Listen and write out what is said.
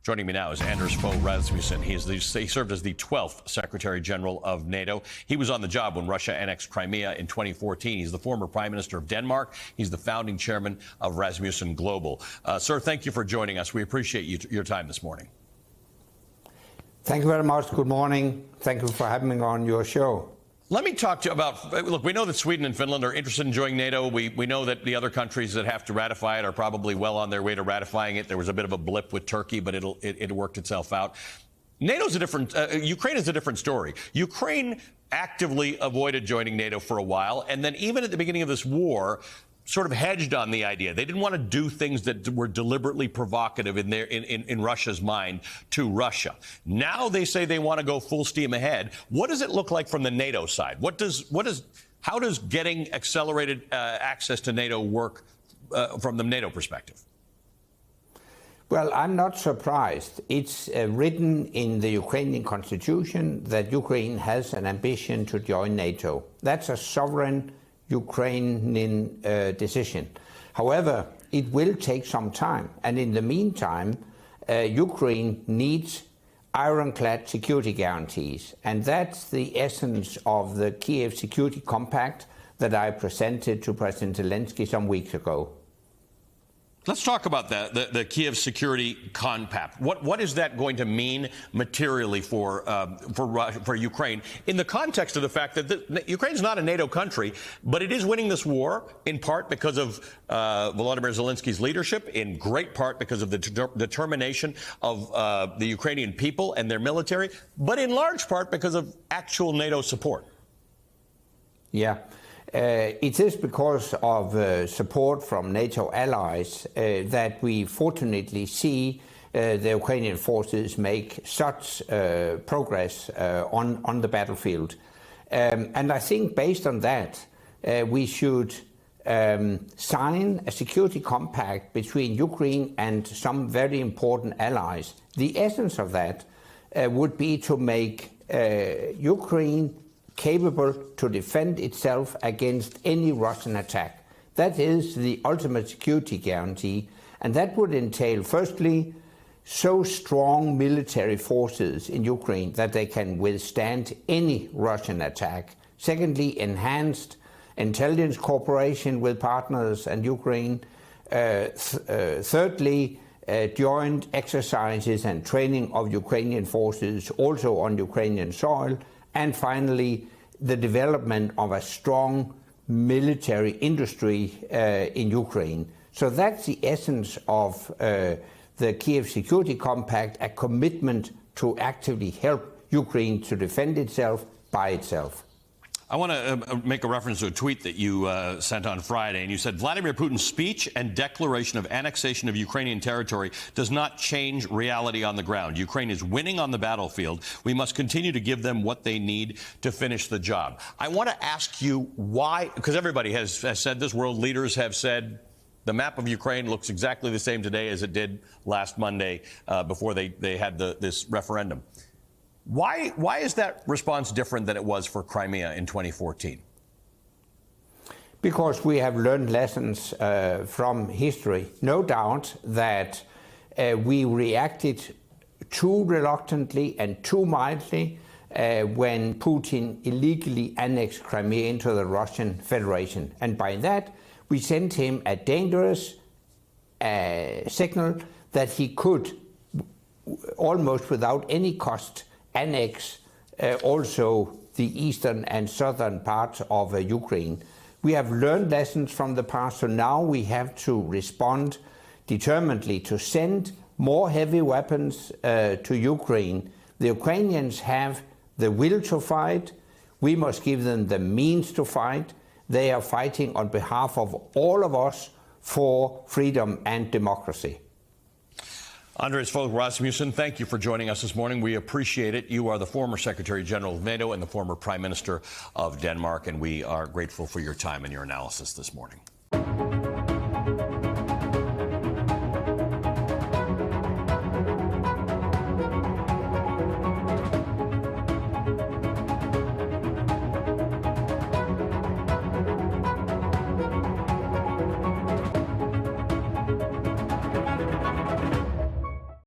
Joining me now is Anders Fogh Rasmussen. He served as the 12th Secretary General of NATO. He was on the job when Russia annexed Crimea in 2014. He's the former Prime Minister of Denmark. He's the founding chairman of Rasmussen Global. Sir, thank you for joining us. We appreciate your time this morning. Thank you very much. Good morning. Thank you for having me on your show. Let me talk to you about, look, we know that Sweden and Finland are interested in joining NATO. We know that the other countries that have to ratify it are probably well on their way to ratifying it. There was a bit of a blip with Turkey, but it worked itself out. NATO's a different, Ukraine is a different story. Ukraine actively avoided joining NATO for a while, and then even at the beginning of this war, sort of hedged on the idea. They didn't want to do things that were deliberately provocative in Russia's mind to Russia. Now they say they want to go full steam ahead. What does it look like from the NATO side? How does getting accelerated access to NATO work from the NATO perspective? Well, I'm not surprised. It's written in the Ukrainian constitution that Ukraine has an ambition to join NATO. That's a sovereign Ukrainian decision. However, it will take some time, and in the meantime, Ukraine needs ironclad security guarantees, and that's the essence of the Kiev Security Compact that I presented to President Zelensky some weeks ago. Let's talk about the Kiev Security Compact. What is that going to mean materially for Ukraine in the context of the fact that Ukraine's not a NATO country, but it is winning this war in part because of Volodymyr Zelensky's leadership, in great part because of the determination of the Ukrainian people and their military, but in large part because of actual NATO support. Yeah. It is because of support from NATO allies that we fortunately see the Ukrainian forces make such progress on the battlefield. And I think based on that, we should sign a security compact between Ukraine and some very important allies. The essence of that would be to make Ukraine capable to defend itself against any Russian attack. That is the ultimate security guarantee, and that would entail, firstly, so strong military forces in Ukraine that they can withstand any Russian attack. Secondly, enhanced intelligence cooperation with partners and Ukraine. Thirdly, joint exercises and training of Ukrainian forces also on Ukrainian soil. And finally, the development of a strong military industry in Ukraine. So that's the essence of the Kiev Security Compact, a commitment to actively help Ukraine to defend itself by itself. I want to make a reference to a tweet that you sent on Friday, and you said, Vladimir Putin's speech and declaration of annexation of Ukrainian territory does not change reality on the ground. Ukraine is winning on the battlefield. We must continue to give them what they need to finish the job. I want to ask you why, because everybody has said this, world leaders have said the map of Ukraine looks exactly the same today as it did last Monday before they had this referendum. Why is that response different than it was for Crimea in 2014? Because we have learned lessons from history. No doubt that we reacted too reluctantly and too mildly when Putin illegally annexed Crimea into the Russian Federation. And by that, we sent him a dangerous signal that he could, almost without any cost, annex also the eastern and southern parts of Ukraine. We have learned lessons from the past, so now we have to respond determinedly to send more heavy weapons to Ukraine. The Ukrainians have the will to fight. We must give them the means to fight. They are fighting on behalf of all of us for freedom and democracy. Anders Fogh Rasmussen, thank you for joining us this morning. We appreciate it. You are the former Secretary General of NATO and the former Prime Minister of Denmark, and we are grateful for your time and your analysis this morning.